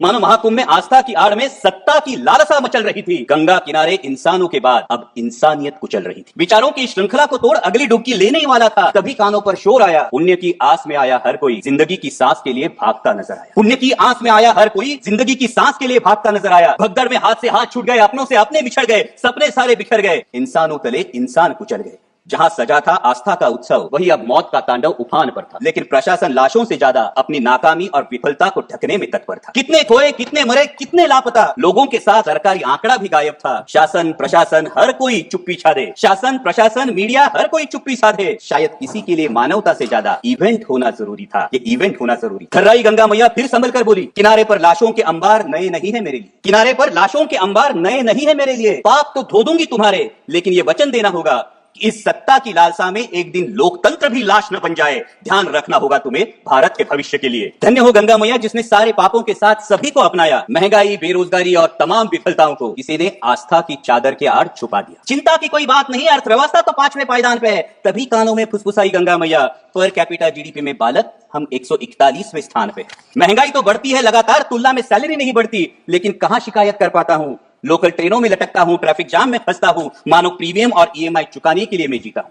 मानो महाकुंभ में आस्था की आड़ में सत्ता की लालसा मचल रही थी। गंगा किनारे इंसानों के बाद अब इंसानियत कुचल रही थी। विचारों की श्रृंखला को तोड़ अगली डुबकी लेने ही वाला था। तभी कानों पर शोर आया, पुण्य की आस में आया हर कोई जिंदगी की सांस के लिए भागता नजर आया। पुण्य की आस में आया हर कोई जिंदगी की सांस के लिए भागता नजर आया। भगदड़ में हाथ से हाथ छूट गए, अपनों से अपने बिछड़ गए, सपने सारे बिखर गए, इंसानों तले इंसान कुचल गए। जहां सजा था आस्था का उत्सव, वही अब मौत का तांडव उफान पर था। लेकिन प्रशासन लाशों से ज्यादा अपनी नाकामी और विफलता को ढकने में तत्पर था। कितने खोए, कितने मरे, कितने लापता, लोगों के साथ सरकारी आंकड़ा भी गायब था। शासन प्रशासन हर कोई चुप्पी साधे, शासन प्रशासन मीडिया हर कोई चुप्पी साधे। शायद किसी के लिए मानवता से ज्यादा इवेंट होना जरूरी था। ये इवेंट होना जरूरी। थर्राई गंगा मैया फिर संभल कर बोली, किनारे पर लाशों के अंबार नए नहीं है मेरे लिए, किनारे पर लाशों के अंबार नए नहीं है मेरे लिए। पाप तो धो दूंगी तुम्हारे, लेकिन ये वचन देना होगा इस सत्ता की लालसा में एक दिन लोकतंत्र भी लाश न बन जाए। ध्यान रखना होगा तुम्हें भारत के भविष्य के लिए। धन्य हो गंगा मैया जिसने सारे पापों के साथ सभी को अपनाया। महंगाई, बेरोजगारी और तमाम विफलताओं को किसी ने आस्था की चादर के आड़ छुपा दिया। चिंता की कोई बात नहीं, अर्थव्यवस्था तो 5वें पायदान पे है। तभी कानों में फुसफुसाई गंगा मैया, पर कैपिटा जीडीपी में बालक हम 141वें स्थान पे। महंगाई तो बढ़ती है लगातार, तुलना में सैलरी नहीं बढ़ती। लेकिन कहां शिकायत कर पाता हूं, लोकल ट्रेनों में लटकता हूं, ट्रैफिक जाम में फंसता हूं, मानो प्रीमियम और ईएमआई चुकाने के लिए मैं जीता हूं।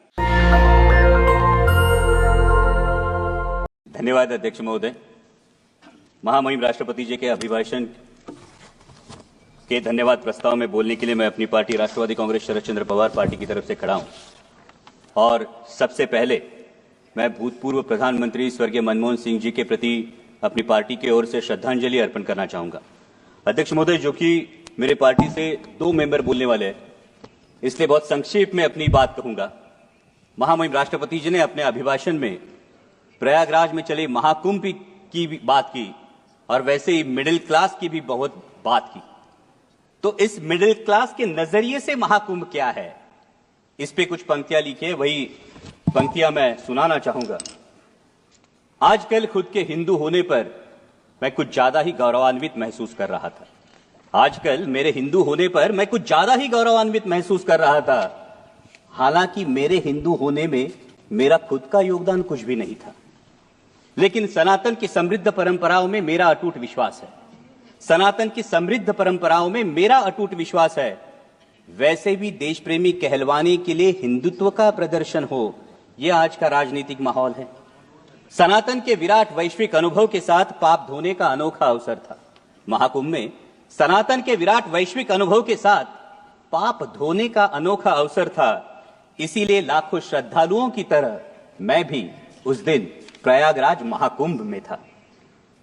धन्यवाद अध्यक्ष महोदय। महामहिम राष्ट्रपति जी के अभिभाषण के धन्यवाद प्रस्ताव में बोलने के लिए मैं अपनी पार्टी राष्ट्रवादी कांग्रेस शरद चंद्र पवार पार्टी की तरफ से खड़ा हूं। और सबसे पहले मैं भूतपूर्व प्रधानमंत्री स्वर्गीय मनमोहन सिंह जी के प्रति अपनी पार्टी की ओर से श्रद्धांजलि अर्पण करना चाहूंगा। अध्यक्ष महोदय, जो कि मेरे पार्टी से 2 मेंबर बोलने वाले हैं, इसलिए बहुत संक्षेप में अपनी बात कहूंगा। महामहिम राष्ट्रपति जी ने अपने अभिभाषण में प्रयागराज में चले महाकुंभ की भी बात की और वैसे ही मिडिल क्लास की भी बहुत बात की। तो इस मिडिल क्लास के नजरिए से महाकुंभ क्या है, इस पे कुछ पंक्तियां लिखी है, वही पंक्तियां मैं सुनाना चाहूंगा। आजकल खुद के हिंदू होने पर मैं कुछ ज्यादा ही गौरवान्वित महसूस कर रहा था। आजकल मेरे हिंदू होने पर मैं कुछ ज्यादा ही गौरवान्वित महसूस कर रहा था। हालांकि मेरे हिंदू होने में मेरा खुद का योगदान कुछ भी नहीं था, लेकिन सनातन की समृद्ध परंपराओं में मेरा अटूट विश्वास है। सनातन की समृद्ध परंपराओं में मेरा अटूट विश्वास है। वैसे भी देश प्रेमी कहलवाने के लिए हिंदुत्व का प्रदर्शन हो, यह आज का राजनीतिक माहौल है। सनातन के विराट वैश्विक अनुभव के साथ पाप धोने का अनोखा अवसर था। महाकुंभ में सनातन के विराट वैश्विक अनुभव के साथ पाप धोने का अनोखा अवसर था। इसीलिए लाखों श्रद्धालुओं की तरह मैं भी उस दिन प्रयागराज महाकुंभ में था।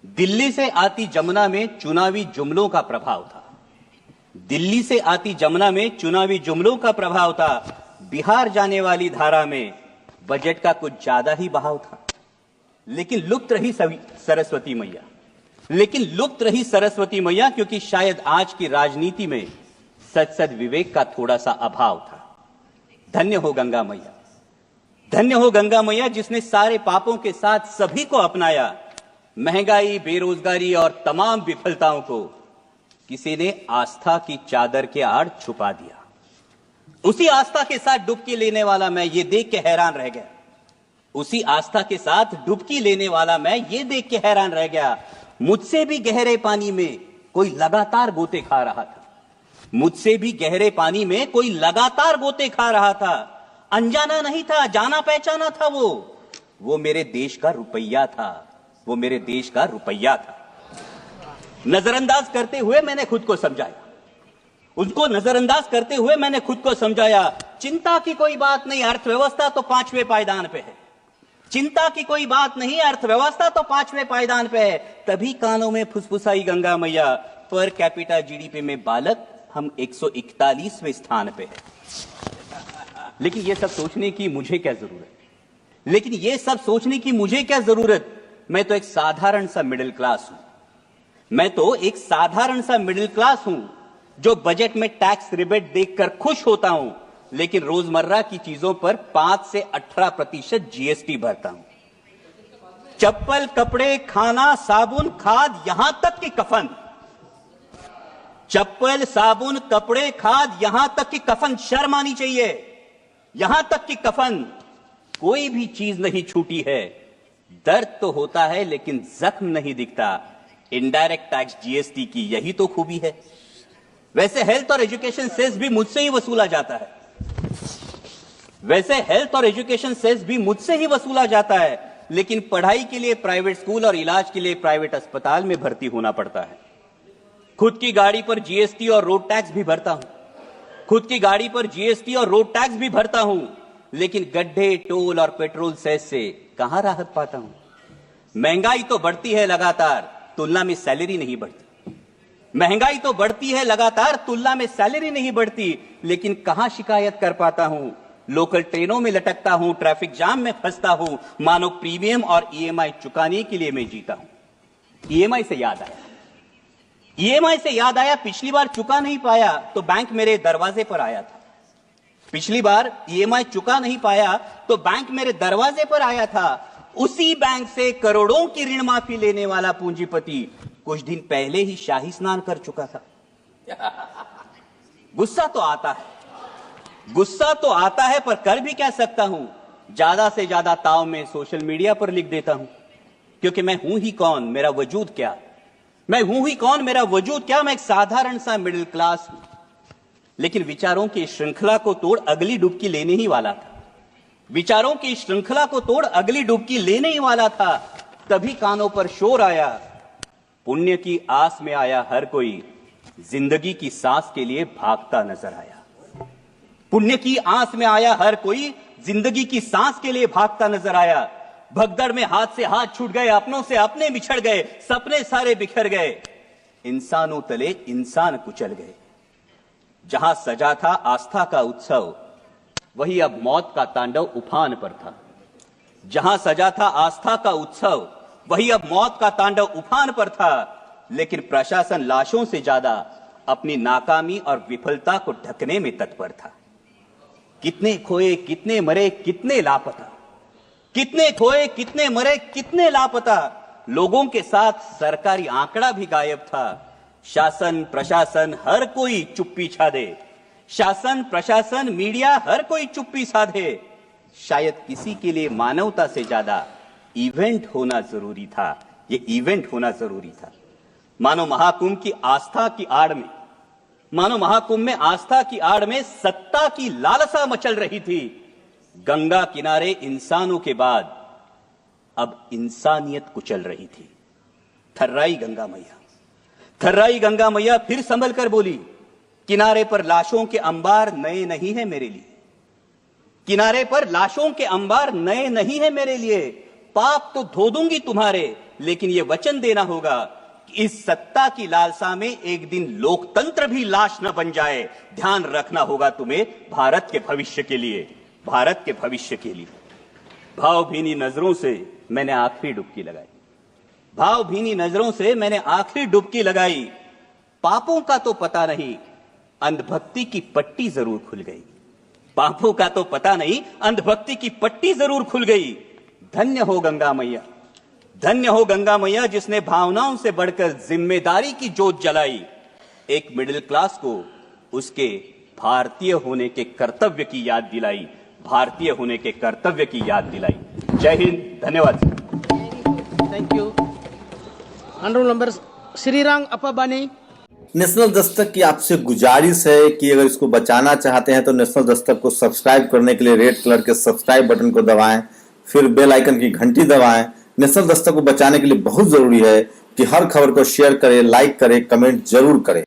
दिल्ली से आती जमुना में चुनावी जुमलों का प्रभाव था। दिल्ली से आती जमुना में चुनावी जुमलों का प्रभाव था। बिहार जाने वाली धारा में बजट का कुछ ज्यादा ही बहाव था। लेकिन लुप्त रही सरस्वती मैया, लेकिन लुप्त रही सरस्वती मैया, क्योंकि शायद आज की राजनीति में सद विवेक का थोड़ा सा अभाव था। धन्य हो गंगा मैया, धन्य हो गंगा मैया जिसने सारे पापों के साथ सभी को अपनाया। महंगाई, बेरोजगारी और तमाम विफलताओं को किसी ने आस्था की चादर के आड़ छुपा दिया। उसी आस्था के साथ डुबकी लेने वाला मैं ये देख के हैरान रह गया। उसी आस्था के साथ डुबकी लेने वाला मैं ये देख के हैरान रह गया। मुझसे भी गहरे पानी में कोई लगातार गोते खा रहा था। मुझसे भी गहरे पानी में कोई लगातार गोते खा रहा था। अनजाना नहीं था, जाना पहचाना था। वो मेरे देश का रुपया था। वो मेरे देश का रुपया था। नजरअंदाज करते हुए मैंने खुद को समझाया। उसको नजरअंदाज करते हुए मैंने खुद को समझाया। चिंता की कोई बात नहीं, अर्थव्यवस्था तो 5वें पायदान पे है। चिंता की कोई बात नहीं, अर्थव्यवस्था तो 5वें पायदान पे है। तभी कानों में फुसफुसाई गंगा मैया, पर कैपिटा जीडीपी में बालक हम 141वें स्थान पे है। लेकिन ये सब सोचने की मुझे क्या जरूरत? लेकिन ये सब सोचने की मुझे क्या जरूरत? मैं तो एक साधारण सा मिडिल क्लास हूं। मैं तो एक साधारण सा मिडिल क्लास हूं जो बजट में टैक्स रिबेट देखकर खुश होता हूं, लेकिन रोजमर्रा की चीजों पर 5 से 18% जीएसटी भरता हूं। चप्पल, कपड़े, खाना, साबुन, खाद, यहां तक कि कफन। चप्पल, साबुन, कपड़े, खाद, यहां तक कि कफन। शर्म आनी चाहिए। यहां तक कि कफन, कोई भी चीज नहीं छूटी है। दर्द तो होता है लेकिन जख्म नहीं दिखता। इनडायरेक्ट टैक्स जीएसटी की यही तो खूबी है। वैसे हेल्थ और एजुकेशन सेस भी मुझसे ही वसूला जाता है, लेकिन पढ़ाई के लिए प्राइवेट स्कूल और इलाज के लिए प्राइवेट अस्पताल में भर्ती होना पड़ता है। खुद की गाड़ी पर जीएसटी और रोड टैक्स भी भरता हूं, लेकिन गड्ढे, टोल और पेट्रोल सेस से कहां राहत पाता हूं। महंगाई तो बढ़ती है लगातार, तुलना में सैलरी नहीं बढ़ती, लेकिन कहां शिकायत कर पाता हूं। लोकल ट्रेनों में लटकता हूं, ट्रैफिक जाम में फंसता हूं, मानो प्रीमियम और ईएमआई चुकाने के लिए मैं जीता हूं। ईएमआई से याद आया, पिछली बार चुका नहीं पाया तो बैंक मेरे दरवाजे पर आया था। उसी बैंक से करोड़ों की ऋण माफी लेने वाला पूंजीपति कुछ दिन पहले ही शाही स्नान कर चुका था। गुस्सा तो आता है, पर कर भी क्या सकता हूं। ज्यादा से ज्यादा ताव में सोशल मीडिया पर लिख देता हूं, क्योंकि मैं हूं ही कौन, मेरा वजूद क्या। मैं एक साधारण सा मिडिल क्लास हूं, लेकिन विचारों की श्रृंखला को तोड़ अगली डुबकी लेने ही वाला था। तभी कानों पर शोर आया, पुण्य की आस में आया हर कोई, जिंदगी की सांस के लिए भागता नजर आया। भगदड़ में हाथ से हाथ छूट गए, अपनों से अपने बिछड़ गए, सपने सारे बिखर गए, इंसानों तले इंसान कुचल गए। जहां सजा था आस्था का उत्सव, वही अब मौत का तांडव उफान पर था। लेकिन प्रशासन लाशों से ज्यादा अपनी नाकामी और विफलता को ढकने में तत्पर था। कितने खोए, कितने मरे, कितने लापता, लोगों के साथ सरकारी आंकड़ा भी गायब था। शासन प्रशासन हर कोई चुप्पी साधे। शायद किसी के लिए मानवता से ज्यादा इवेंट होना जरूरी था। मानो महाकुंभ में आस्था की आड़ में सत्ता की लालसा मचल रही थी। गंगा किनारे इंसानों के बाद अब इंसानियत कुचल रही थी। थर्राई गंगा मैया फिर संभल कर बोली, किनारे पर लाशों के अंबार नए नहीं है मेरे लिए। पाप तो धो दूंगी तुम्हारे, लेकिन ये वचन देना होगा कि इस सत्ता की लालसा में एक दिन लोकतंत्र भी लाश न बन जाए। ध्यान रखना होगा तुम्हें भारत के भविष्य के लिए। भावभीनी नजरों से मैंने आखिरी डुबकी लगाई। पापों का तो पता नहीं, अंधभक्ति की पट्टी जरूर खुल गई। धन्य हो गंगा मैया, जिसने भावनाओं से बढ़कर जिम्मेदारी की जोत जलाई। एक मिडिल क्लास को उसके भारतीय होने के कर्तव्य की याद दिलाई। जय हिंद, धन्यवाद। Thank you. Honourable member Shrirang Appabani. National Dastak की आपसे गुजारिश है कि अगर इसको बचाना चाहते हैं तो नेशनल दस्तक को सब्सक्राइब करने के लिए रेड कलर के सब्सक्राइब बटन को दबाएं, फिर बेल आइकन की घंटी दबाएं। नेशनल दस्तक को बचाने के लिए बहुत जरूरी है कि हर खबर को शेयर करें, लाइक करें, कमेंट जरूर करें।